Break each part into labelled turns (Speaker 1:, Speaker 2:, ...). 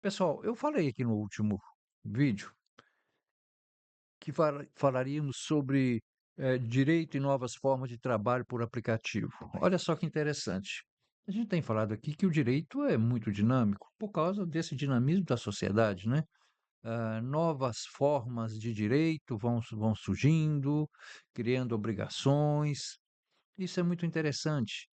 Speaker 1: Pessoal, eu falei aqui no último vídeo que falaríamos sobre direito e novas formas de trabalho por aplicativo. Olha só que interessante. A gente tem falado aqui que o direito é muito dinâmico por causa desse dinamismo da sociedade, né? Novas formas de direito vão surgindo, criando obrigações. Isso é muito interessante.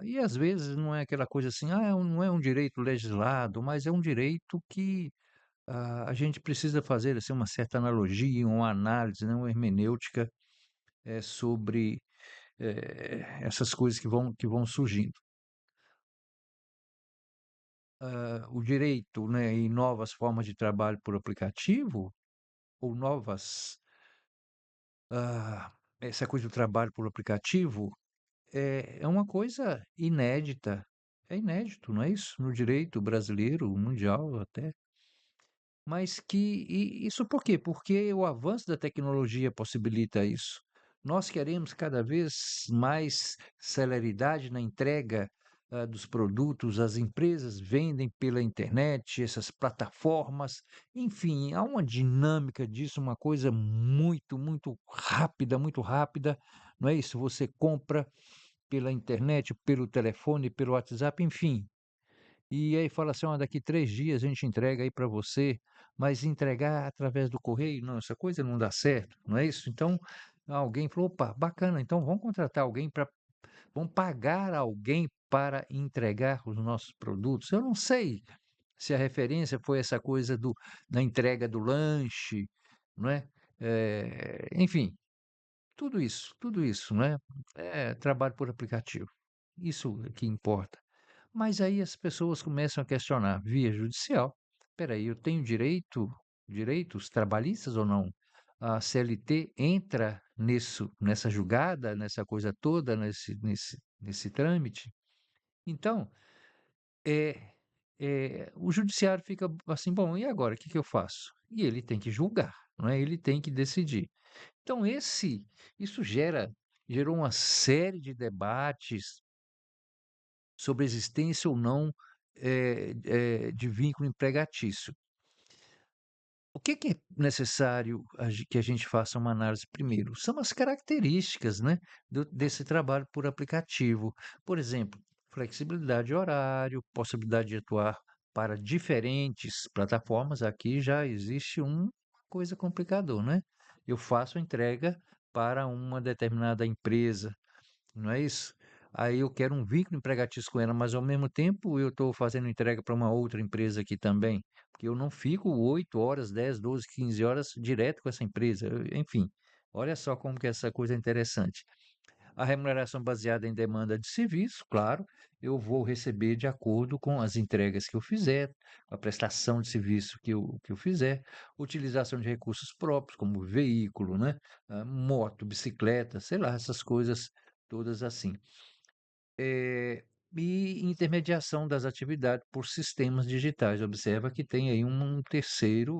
Speaker 1: E às vezes não é aquela coisa assim, não é um direito legislado, mas é um direito que a gente precisa fazer, assim, uma certa analogia, uma análise, né, uma hermenêutica, sobre, essas coisas que vão surgindo. O direito, né, e novas formas de trabalho por aplicativo, ou novas essa coisa do trabalho por aplicativo, é uma coisa inédita. É inédito, não é isso? No direito brasileiro, mundial até. Mas isso por quê? Porque o avanço da tecnologia possibilita isso. Nós queremos cada vez mais celeridade na entrega, dos produtos, as empresas vendem pela internet, essas plataformas, enfim, há uma dinâmica disso, uma coisa muito rápida, não é isso? Você compra pela internet, pelo telefone, pelo WhatsApp, enfim. E aí fala assim: "Ó, daqui 3 dias a gente entrega aí para você", mas entregar através do correio, não, essa coisa não dá certo, não é isso? Então, alguém falou: "Opa, bacana, então vamos contratar alguém para vamos pagar alguém para entregar os nossos produtos". Eu não sei se a referência foi essa coisa da entrega do lanche, não é? Enfim, tudo isso, né, é trabalho por aplicativo. Isso é que importa. Mas aí as pessoas começam a questionar via judicial. Espera aí, eu tenho direitos trabalhistas ou não? A CLT entra nessa julgada, nessa coisa toda, nesse trâmite? Então, o judiciário fica assim: "Bom, e agora, o que que eu faço?" E ele tem que julgar, não é? Ele tem que decidir. Então isso gerou uma série de debates sobre a existência ou não, de vínculo empregatício. O que que é necessário que a gente faça uma análise primeiro? São as características, né, desse trabalho por aplicativo. Por exemplo, flexibilidade de horário, possibilidade de atuar para diferentes plataformas. Aqui já existe uma coisa complicador, né? Eu faço a entrega para uma determinada empresa, não é isso? Aí eu quero um vínculo empregatício com ela, mas ao mesmo tempo eu estou fazendo entrega para uma outra empresa aqui também, porque eu não fico 8 horas, 10, 12, 15 horas direto com essa empresa. Enfim, olha só como que essa coisa é interessante. A remuneração baseada em demanda de serviço, claro, eu vou receber de acordo com as entregas que eu fizer, a prestação de serviço que eu fizer, utilização de recursos próprios, como veículo, né? Moto, bicicleta, sei lá, essas coisas todas assim. E intermediação das atividades por sistemas digitais. Observa que tem aí uma terceira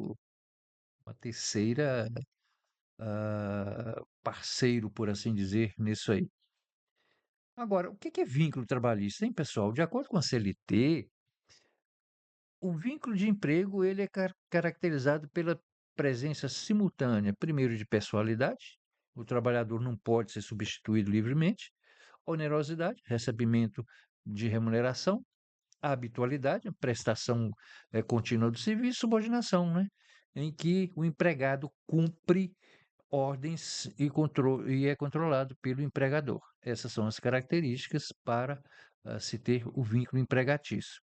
Speaker 1: parceiro, por assim dizer, nisso aí. Agora, o que que é vínculo trabalhista, hein, pessoal? De acordo com a CLT, o vínculo de emprego ele é caracterizado pela presença simultânea, primeiro, de pessoalidade, o trabalhador não pode ser substituído livremente, onerosidade, recebimento de remuneração, a habitualidade, a prestação, contínua do serviço, subordinação, né, em que o empregado cumpre ordens e é controlado pelo empregador. Essas são as características para, se ter o vínculo empregatício.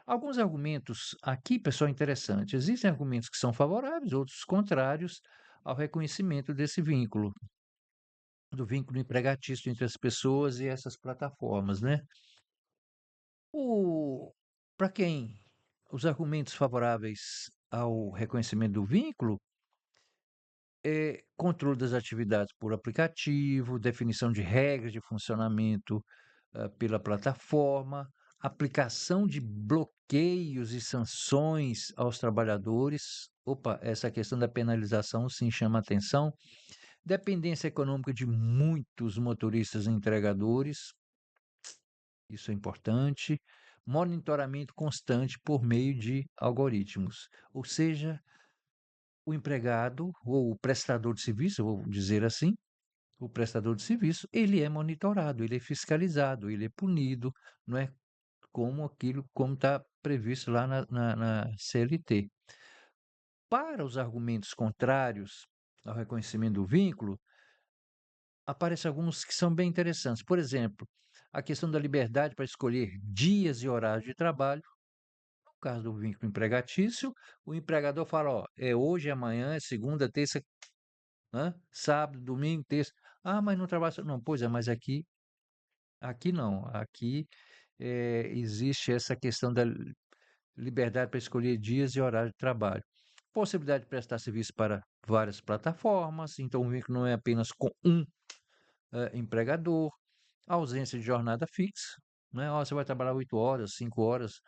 Speaker 1: Alguns argumentos aqui, pessoal, interessante. Existem argumentos que são favoráveis, outros contrários ao reconhecimento desse vínculo, do vínculo empregatício entre as pessoas e essas plataformas, né. O Para quem os argumentos favoráveis ao reconhecimento do vínculo é controle das atividades por aplicativo, definição de regras de funcionamento, pela plataforma, aplicação de bloqueios e sanções aos trabalhadores. Opa, essa questão da penalização sim chama atenção. Dependência econômica de muitos motoristas e entregadores, isso é importante. monitoramento constante por meio de algoritmos. Ou seja, o empregado ou o prestador de serviço, eu vou dizer assim, o prestador de serviço, ele é monitorado, ele é fiscalizado, ele é punido, não é como está previsto lá na CLT. Para os argumentos contrários ao reconhecimento do vínculo, aparecem alguns que são bem interessantes. Por exemplo, a questão da liberdade para escolher dias e horários de trabalho. No caso do vínculo empregatício, o empregador fala, ó, é hoje, é amanhã, é segunda, terça, sábado, domingo, terça. Ah, mas não trabalha. Não, pois é, mas aqui não. Aqui existe essa questão da liberdade para escolher dias e horário de trabalho. Possibilidade de prestar serviço para várias plataformas, então o vínculo não é apenas com um empregador, ausência de jornada fixa, né? Ó, você vai trabalhar 8 horas, 5 horas,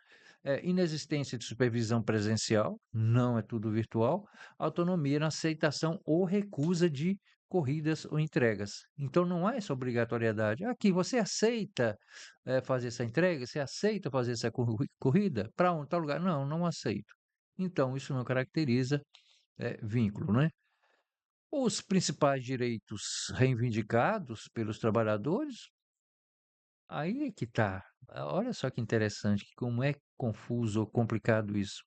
Speaker 1: inexistência de supervisão presencial, não é tudo virtual, autonomia na aceitação ou recusa de corridas ou entregas. Então não há essa obrigatoriedade. Aqui você aceita fazer essa entrega, você aceita fazer essa corrida para um tal lugar? Não, não aceito. Então isso não caracteriza vínculo, né? Os principais direitos reivindicados pelos trabalhadores, aí é que está. Olha só que interessante, como é confuso ou complicado isso.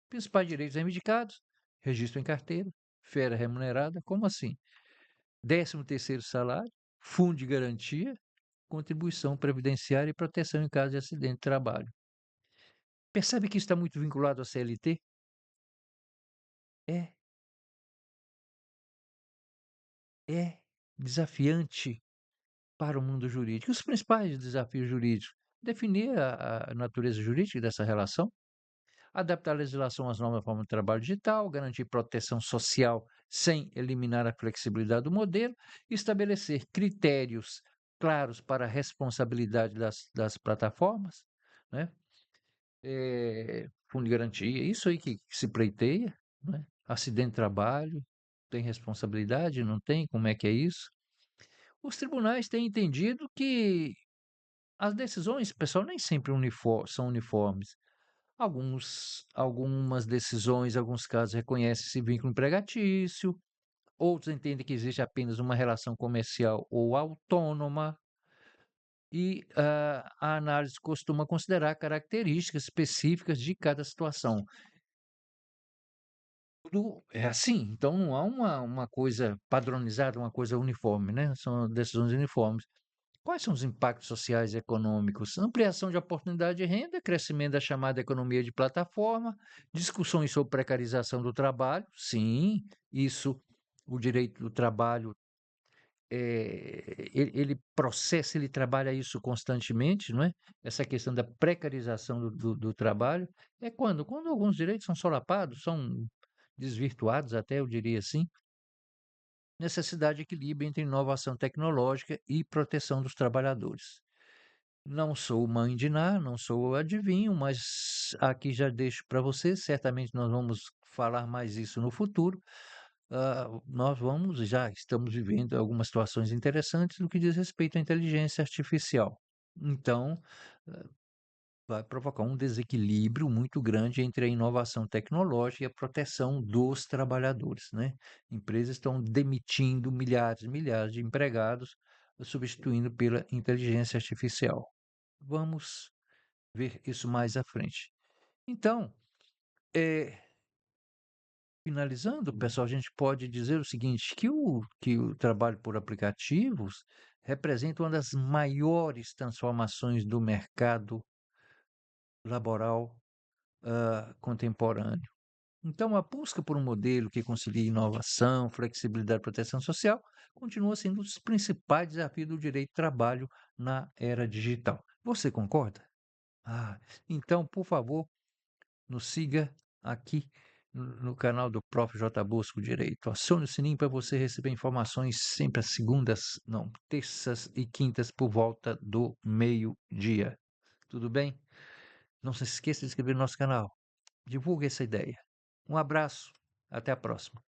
Speaker 1: Principais direitos reivindicados, registro em carteira, férias remunerada, como assim? 13º salário, fundo de garantia, contribuição previdenciária e proteção em caso de acidente de trabalho. Percebe que isso está muito vinculado à CLT? É, é desafiante para o mundo jurídico. Os principais desafios jurídicos: definir a natureza jurídica dessa relação, adaptar a legislação às novas formas de trabalho digital, garantir proteção social sem eliminar a flexibilidade do modelo, estabelecer critérios claros para a responsabilidade das plataformas, né? Fundo de garantia, isso aí que se pleiteia, né? Acidente de trabalho, tem responsabilidade, não tem? Como é que é isso? Os tribunais têm entendido que as decisões, pessoal, nem sempre são uniformes. Algumas decisões, alguns casos reconhecem esse vínculo empregatício, outros entendem que existe apenas uma relação comercial ou autônoma, e a análise costuma considerar características específicas de cada situação. Tudo é assim, então não há uma coisa padronizada, uma coisa uniforme, né? São decisões uniformes. Quais são os impactos sociais e econômicos? Ampliação de oportunidade de renda, crescimento da chamada economia de plataforma, discussões sobre precarização do trabalho. Sim, isso, o direito do trabalho, ele processa, ele trabalha isso constantemente, não é? Essa questão da precarização do trabalho é quando alguns direitos são solapados, são desvirtuados até, eu diria assim. Necessidade de equilíbrio entre inovação tecnológica e proteção dos trabalhadores. Não sou mãe de Ná, não sou adivinho, mas aqui já deixo para você. Certamente nós vamos falar mais isso no futuro. Nós já estamos vivendo algumas situações interessantes no que diz respeito à inteligência artificial. Então, vai provocar um desequilíbrio muito grande entre a inovação tecnológica e a proteção dos trabalhadores, né? Empresas estão demitindo milhares e milhares de empregados, substituindo pela inteligência artificial. Vamos ver isso mais à frente. Então, finalizando, pessoal, a gente pode dizer o seguinte, que o trabalho por aplicativos representa uma das maiores transformações do mercado laboral contemporâneo. Então, a busca por um modelo que concilie inovação, flexibilidade e proteção social continua sendo um dos principais desafios do direito do trabalho na era digital. Você concorda? Ah, então, por favor, nos siga aqui no canal do Prof. J. Bosco Direito. Acione o sininho para você receber informações sempre às segundas, não, terças e quintas por volta do meio-dia. Tudo bem? Não se esqueça de inscrever no nosso canal. Divulgue essa ideia. Um abraço, até a próxima.